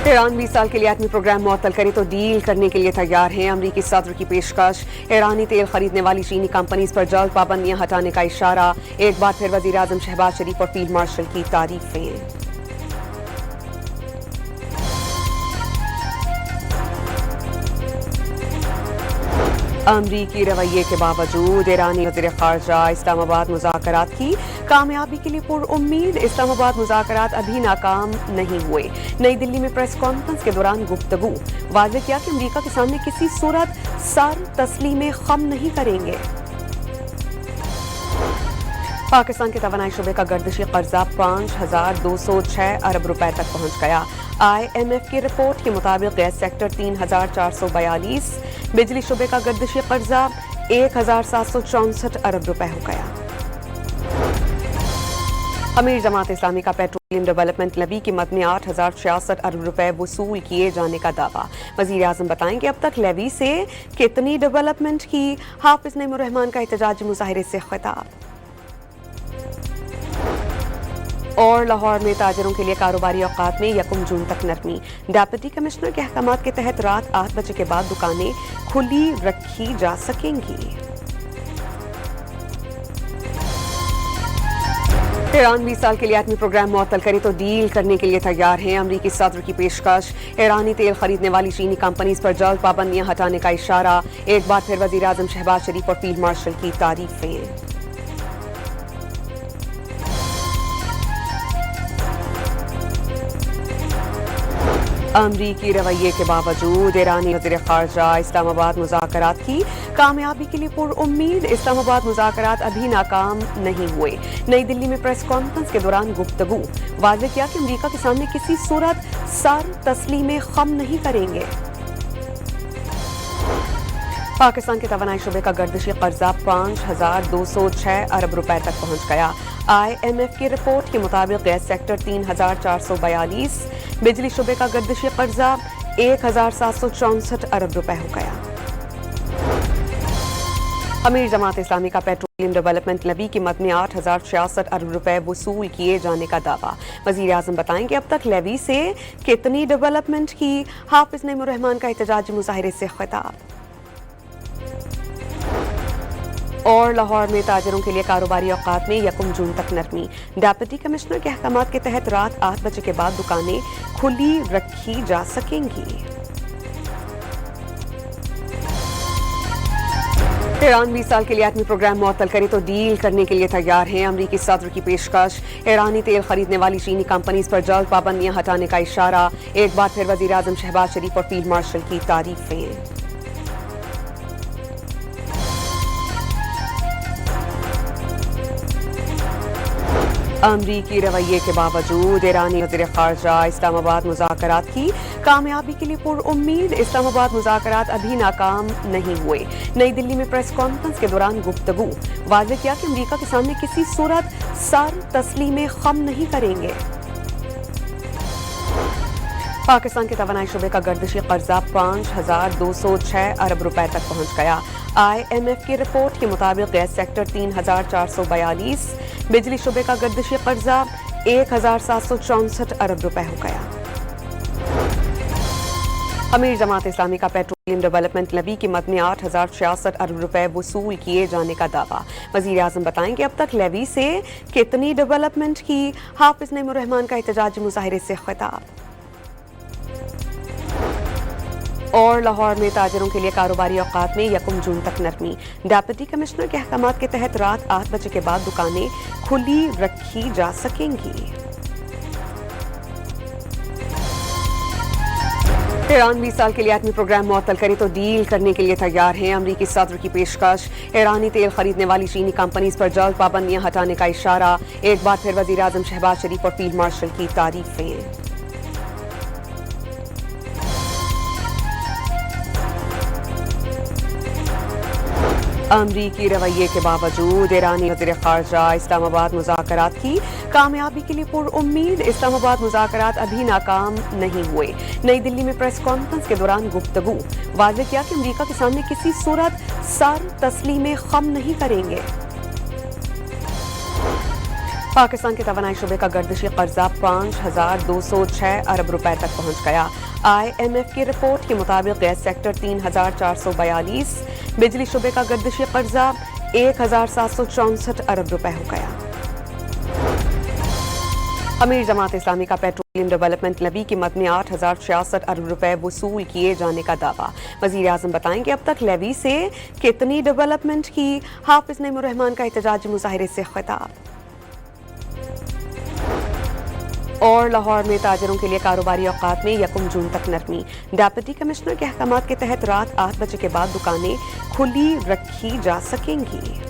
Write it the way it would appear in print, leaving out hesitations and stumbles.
Iran 20 साल के लिए एटमी प्रोग्राम मुअत्तल करे तो डील करने के लिए तैयार है। अमरीकी सदर की पेशकश, ईरानी तेल खरीदने वाली चीनी कंपनीज पर जल्द पाबंदियां हटाने का इशारा। एक बार फिर वजीर आजम शहबाज शरीफ और फील्ड मार्शल की तारीफें। अमरीकी रवैये के बावजूद ईरानी वज़ीर ख़ारजा इस्लामाबाद मुज़ाकरात की कामयाबी के लिए पुरउम्मीद। इस्लामाबाद मुज़ाकरात अभी नाकाम नहीं हुए। नई दिल्ली में प्रेस कॉन्फ्रेंस के दौरान गुफ्तगू, वाज़ेह किया कि अमरीका के सामने किसी सूरत सर तस्लीम खम नहीं करेंगे। पाकिस्तान के तवानाई शुबे का गर्दिशी कर्जा 5,206 अरब रुपए तक पहुंच गया। IMF की रिपोर्ट के मुताबिक गैस सेक्टर 3,442, बिजली शुबे का गर्दिशी कर्जा 1,764 अरब रुपए हो गया। अमीर जमात इस्लामी का पेट्रोलियम डेवलपमेंट लवी की मद में 8,066 अरब रुपए वसूल किए जाने का दावा। वजीर आजम बताएंगे अब तक लेवी से कितनी डेवलपमेंट की। हाफिज नईमुर रहमान का एहतजाजी मुजाहिरे से खिताब। और लाहौर में ताजरों के लिए कारोबारी औकात में 1 जून तक नरमी। डेप्यूटी कमिश्नर के अहकामात के तहत रात 8 बजे के बाद दुकानें खुली रखी जा सकेंगी। ईरान 20 साल के लिए एटमी प्रोग्राम मुअत्तल करे तो डील करने के लिए तैयार है। अमरीकी सदर की पेशकश, ईरानी तेल खरीदने वाली चीनी कंपनीज पर जल्द पाबंदियां हटाने का इशारा। एक बार फिर वजीर आजम शहबाज शरीफ और फील्ड मार्शल की तारीफें। अमरीकी रवैये के बावजूद ईरानी वज़ीर ख़ारजा इस्लामाबाद मुज़ाकरात की कामयाबी के लिए पुरउम्मीद। इस्लामाबाद मुज़ाकरात अभी नाकाम नहीं हुए। नई दिल्ली में प्रेस कॉन्फ्रेंस के दौरान गुफ्तगू, वाज़ेह किया कि अमरीका के सामने किसी सूरत सर तस्लीम खम नहीं करेंगे। पाकिस्तान के तवानाई शुबे का गर्दिशी कर्जा 5,206 अरब रुपए तक पहुंच गया। IMF की रिपोर्ट के मुताबिक गैस सेक्टर 3,442, बिजली शुबे का गर्दिशी कर्जा 1,764 अरब रुपए हो गया। अमीर जमात इस्लामी का पेट्रोलियम डेवलपमेंट लवी की मद में 8,066 अरब रुपए वसूल किए जाने का दावा। वजीर आजम बताएंगे अब तक लेवी से कितनी डेवलपमेंट की। हाफिज नईमुर रहमान का एहतजाजी मुजाहिरे से खिताब। और लाहौर में ताजरों के लिए कारोबारी औकात में 1 जून तक नरमी। डेप्यूटी कमिश्नर के अहकामात के तहत रात 8 बजे के बाद दुकानें खुली रखी जा सकेंगी। ईरान 20 साल के लिए एटमी प्रोग्राम मुअत्तल करे तो डील करने के लिए तैयार है। अमरीकी सदर की पेशकश, ईरानी तेल खरीदने वाली चीनी कंपनीज पर जल्द पाबंदियां हटाने का इशारा। एक बार फिर वजीर आजम शहबाज शरीफ और फील्ड मार्शल की तारीफें। अमरीकी रवैये के बावजूद ईरानी वज़ीर ख़ारजा इस्लामाबाद मुज़ाकरात की कामयाबी के लिए पुरउम्मीद। इस्लामाबाद मुज़ाकरात अभी नाकाम नहीं हुए। नई दिल्ली में प्रेस कॉन्फ्रेंस के दौरान गुफ्तगू, वाज़ेह किया कि अमरीका के सामने किसी सूरत सर तस्लीम खम नहीं करेंगे। पाकिस्तान के तवानाई शुबे का गर्दिशी कर्जा 5,206 अरब रुपए तक पहुंच गया। IMF की रिपोर्ट के मुताबिक गैस सेक्टर 3,442, बिजली शुबे का गर्दिशी कर्जा 1,764 अरब रुपए हो गया। अमीर जमात इस्लामी का पेट्रोलियम डेवलपमेंट लवी की मद में 8,066 अरब रुपए वसूल किए जाने का दावा। वजीर आजम बताएंगे अब तक लेवी से कितनी डेवलपमेंट की। हाफिज नईमुर रहमान का एहतजाजी मुजाहिरे से खिताब। और लाहौर में ताजरों के लिए कारोबारी औकात में 1 जून तक नरमी। डेप्यूटी कमिश्नर के अहकामात के तहत रात 8 बजे के बाद दुकानें खुली रखी जा सकेंगी। ईरान 20 साल के लिए एटमी प्रोग्राम मुअत्तल करे तो डील करने के लिए तैयार है। अमरीकी सदर की पेशकश, ईरानी तेल खरीदने वाली चीनी कंपनीज पर जल्द पाबंदियां हटाने का इशारा। एक बार फिर वजीर आजम शहबाज शरीफ और फील्ड मार्शल की तारीफें। अमरीकी रवैये के बावजूद ईरानी वज़ीर ख़ारजा इस्लामाबाद मुज़ाकरात की कामयाबी के लिए पुरउम्मीद। इस्लामाबाद मुज़ाकरात अभी नाकाम नहीं हुए। नई दिल्ली में प्रेस कॉन्फ्रेंस के दौरान गुफ्तगू, वाज़ेह किया कि अमरीका के सामने किसी सूरत सर तस्लीम खम नहीं करेंगे। पाकिस्तान के तवानाई शुबे का गर्दिशी कर्जा 5,206 अरब रुपए तक पहुंच गया। IMF की रिपोर्ट के मुताबिक गैस सेक्टर 3,442, बिजली शुबे का गर्दिशी कर्जा 1,764 अरब रुपए हो गया। अमीर जमात इस्लामी का पेट्रोलियम डेवलपमेंट लवी कीमत में 8,066 अरब रुपए वसूल किए जाने का दावा। वजीर आजम बताएंगे अब तक लेवी से कितनी डेवलपमेंट की। हाफिज नईमुर रहमान का एहतजाजी मुजाहिरे से खिताब। और लाहौर में ताजरों के लिए कारोबारी औकात में 1 जून तक नरमी। डेप्यूटी कमिश्नर के अहकामात के तहत रात 8 बजे के बाद दुकानें खुली रखी जा सकेंगी।